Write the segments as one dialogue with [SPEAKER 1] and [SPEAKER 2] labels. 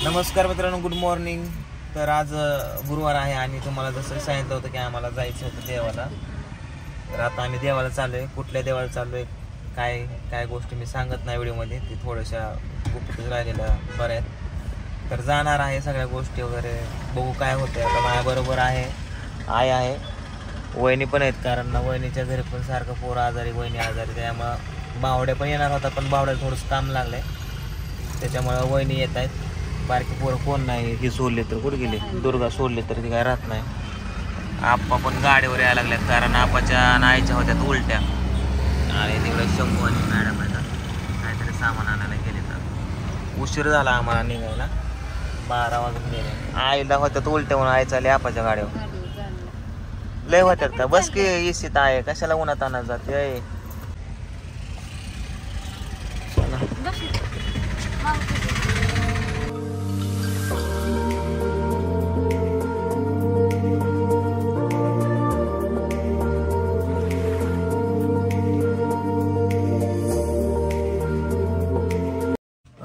[SPEAKER 1] नमस्कार मित्रांनो, good morning. तर आज गुरुवार आहे आणि तुम्हाला जसं सांगितलं होतं की आम्हाला जायचं होतं देवाला. तर आता आम्ही देवाला चाललो आहे. कुठल्या देवाला चाललो आहे, काय काय गोष्टी मी सांगत नाही व्हिडिओमध्ये, ते थोड्याशा गुप्त राहिलेल्या बऱ्या आहेत. तर जाणार आहे, सगळ्या गोष्टी वगैरे बघू काय होते. आता माझ्याबरोबर आहे आहे वहिनी पण आहेत, कारण वहिनीच्या घरी पण सारखं पोरं आजारी, वहिनी आजारी, त्यामुळं बावड्या पण येणार होता, पण बावड्याला थोडंसं काम लागलं आहे, त्याच्यामुळं वहिनी येत आहेत. बारकी पोरं कोण नाही, ही सोडले तर कुठे गेले, दुर्गा सोडले तर ती काय राहत नाही. आप्पा पण गाडीवर यायला लागल्यात, कारण आपाच्या आईच्या होत्यात उलट्या, आणि तिकडे शंभू आणि मॅडम येतात काहीतरी सामान आणायला गेले. तर उशीर झाला आम्हाला निघायला, 12 वाजून गेले. आईला होत्यात उलट्या म्हणून आई चालली आपाच्या गाडीवर. लय होत्यात का? बस की इसित आहे, कशाला उन्हात आणत जाते.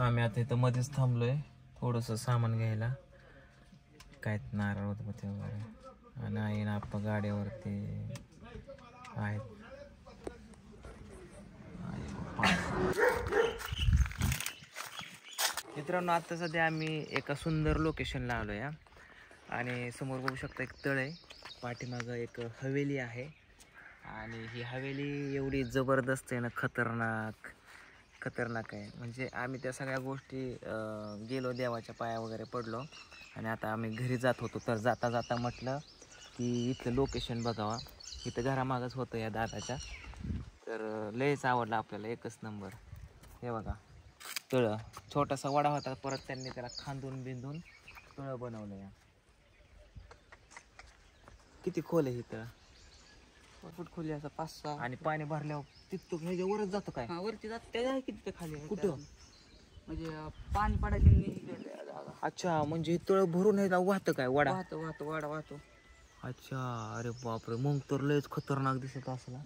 [SPEAKER 1] आम्ही आता इथं मध्येच थांबलोय थोडंसं सामान घ्यायला, काय नारळ होते वगैरे, आणि आई ना आप्पा गाडीवरती आहेत. मित्रांनो, आता सध्या आम्ही एका सुंदर लोकेशनला आलो आहे, आणि समोर बघू शकता एक तळ आहे, पाठीमागं एक हवेली आहे, आणि ही हवेली एवढी जबरदस्त आहे ना, खतरनाक आहे. म्हणजे आम्ही त्या सगळ्या गोष्टी गेलो, देवाच्या पाया वगैरे पडलो, आणि आता आम्ही घरी जात होतो. तर जाता जाता म्हटलं की इथलं लोकेशन बघावा. इथं घरामागच होतं या दादाच्या, तर लयच आवडलं आपल्याला, एकच नंबर. हे बघा तळं, छोटासा वडा होता, परत त्यांनी त्याला खांदून बिंदून तळं बनवलं. या किती खोल आहे ही तळं,
[SPEAKER 2] फूट खोली असं 5-6,
[SPEAKER 1] आणि पाणी भरल्यावर तिथं ह्याच्यावरच जातं काय?
[SPEAKER 2] वरती जात त्याच्या किती खाली
[SPEAKER 1] कुठं
[SPEAKER 2] म्हणजे पाणी पडायचं.
[SPEAKER 1] अच्छा, म्हणजे तळ भरून हे वाहतं काय वडा?
[SPEAKER 2] वाहतो वडा वाहतो.
[SPEAKER 1] अच्छा, अरे बापरे, मग तर लयच खतरनाक दिसत असला.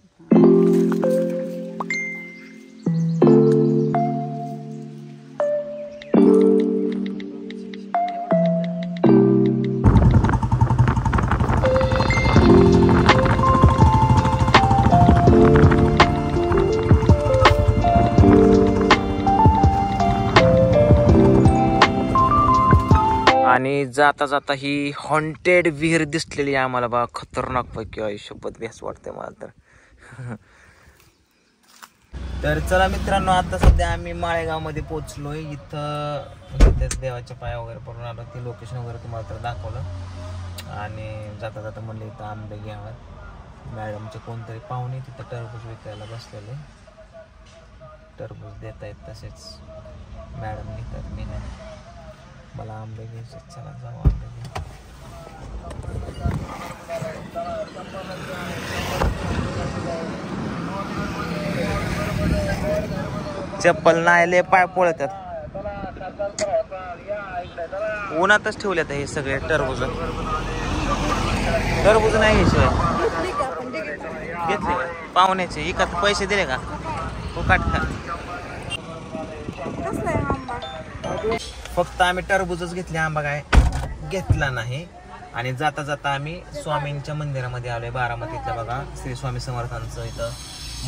[SPEAKER 1] आणि जाता जाता ही हॉन्टेड विहीर दिसलेली आहे आम्हाला बा, खतरनाक पैकी. आयुष्यपत बेस वाटते मला तर. तर चला मित्रांनो, आता सध्या आम्ही माळेगाव मध्ये पोहोचलोय. इथं देवाच्या पाया वगैरे पडून आलो, ते लोकेशन वगैरे तुम्हाला तर दाखवलं, आणि जाता जाता म्हणलं इथं आंबे घ्यावं. मॅडमचे कोणतरी पाहुणे तिथं टरबूज विकायला बसलेले, टरबूज देत आहेत, तसेच मॅडम घेतात, मी नाही. मला आंबे घ्यायचे, चला जाऊ आंबे घ्या. चप्पल नाही, लय पाय पोळतात. उन्हातच ठेवल्यात हे सगळे टरबूज. टरबूज नाही घ्यायचे, घेतले पाहुण्याचे. इकात पैसे दिले का? फुकट का? फक्त आम्ही टरबूजच घेतले, आंबा काय घेतला नाही. आणि जाता जाता आम्ही स्वामींच्या मंदिरामध्ये आलोय, बारामतीतलं. बघा, श्री स्वामी समर्थांचं इथं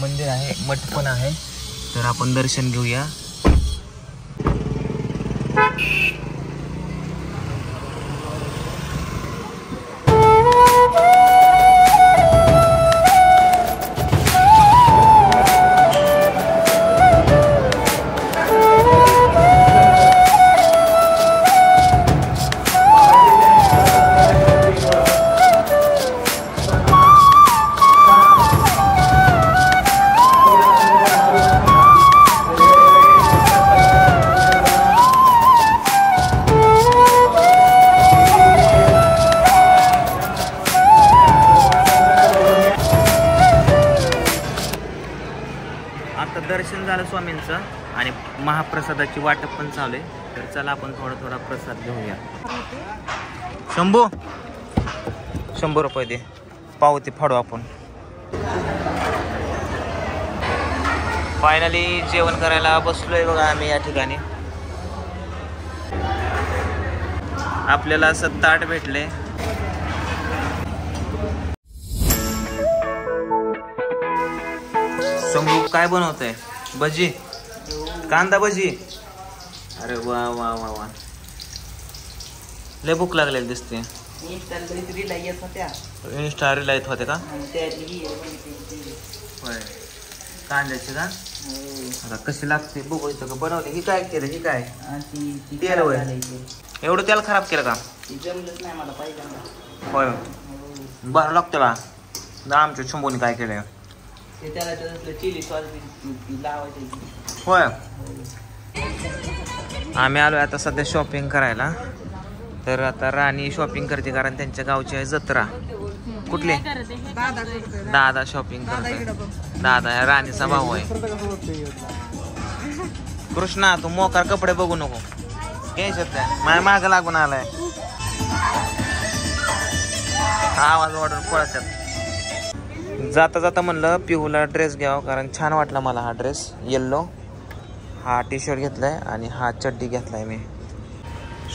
[SPEAKER 1] मंदिर आहे, मठ पण आहे, तर आपण दर्शन घेऊया. आता दर्शन झालं स्वामींचं, आणि महाप्रसादाची वाटप पण चालू आहे. तर चला आपण थोडा प्रसाद घेऊया. शंभू 100 रुपये दे, पावती फाडू आपण. फायनली जेवण करायला बसलोय बघा आम्ही या ठिकाणी. आपल्याला असं ताट भेटले. शंभू काय बनवतंय? भजी, कांदा भजी. अरे वा वा वा वा, लय भूक लागलेली दिसते. इंस्टा रील येत होते का? होय, कांद्याची का? आता कशी लागते बघू इथं का बनवली. ही काय केलं? ही काय तेल? होय, एवढं तेल खराब केलं का? होय, बरं लागतं बा. आमच्या शंभूने काय केलंय? होय, आम्ही आलोय आता सध्या शॉपिंग करायला. तर आता राणी शॉपिंग करते कारण त्यांच्या गावची आहे जत्रा. कुठली? दादा शॉपिंग करतोय. दादा राणीचा भाऊ आहे. कृष्णा तू मोकार कपडे बघू नको, माझ्या माग लागून आलाय. आवाज ऑर्डर पळतात. जाता जाता म्हणलं पिहूला ड्रेस घ्यावा कारण छान वाटला मला हा ड्रेस. येल्लो हा टी शर्ट घेतलाय आणि हा चड्डी घेतलाय मी.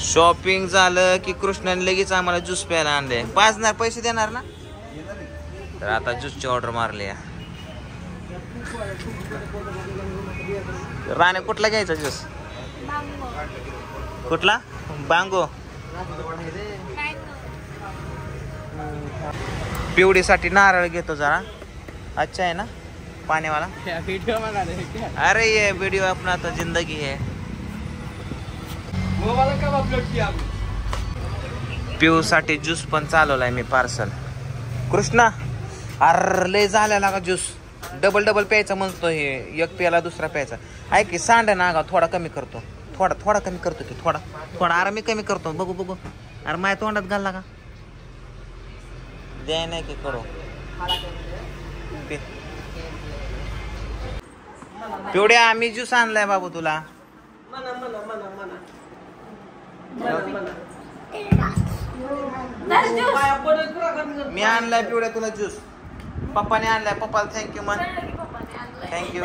[SPEAKER 1] शॉपिंग झालं की कृष्णाने लगेच आम्हाला ज्यूस प्यायला आणले. पाजणार, पैसे देणार ना? तर आता ज्यूसची ऑर्डर मारली. राणे कुठला घ्यायचा ज्यूस? कुठला? बांगो. पिवडीसाठी नारळ घेतो जरा. अच्छा आहे ना पाण्यावाला? अरे ये वीडियो अपना तो जिंदगी है. पिऊ साठी ज्यूस पण चालवलाय मी पार्सल. कृष्णा अरे लय झालेला का ज्यूस? डबल डबल प्यायचा म्हणतो हे. एक प्याला दुसरा प्यायचा. ऐक की सांड ना गा, थोडा कमी करतो. थोडा कमी करतो की थोडा. अरे मी कमी करतो. बघू. अरे माझ्या तोंडात घालला का? द्याय नाही की करू. पिवड्या आम्ही ज्यूस आणलाय बाबू तुला. मी आणलाय पिवड्या तुला ज्यूस. पप्पाने आणलाय. पप्पाला थँक्यू म्हण. थँक्यू.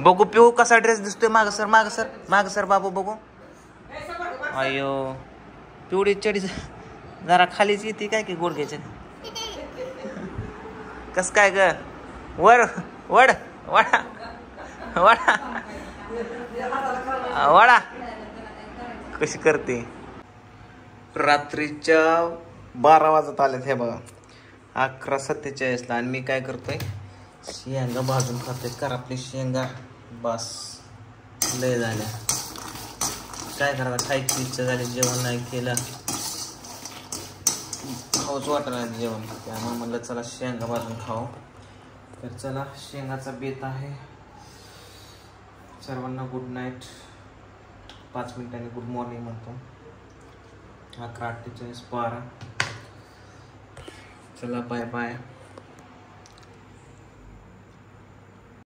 [SPEAKER 1] बघू पिऊ कसा ड्रेस दिसतोय. माग सर बाबू बघू. अयो पिवडी चढी जरा खालीच येते काय की गुडघ्याच्या. कस काय ग? वडा कशी करते? रात्रीच्या 12 वाजत आलेत हे बघा. 11:47 आणि मी काय करतोय? शेंगा भाजून खातोय. आपली शेंगा बस लय झाल्या. काय करायचं? खायची इच्छा झाली, जेवण नाही केलं. खाऊच वाटणार जेवण, त्यामुळे म्हणलं चला शेंगा भाजून खाऊ. तर चला शेंगाचा बेत आहे. सर्वांना गुड नाईट. 5 मिनिटांनी गुड मॉर्निंग म्हणतो. 11:48 12. चला बाय बाय.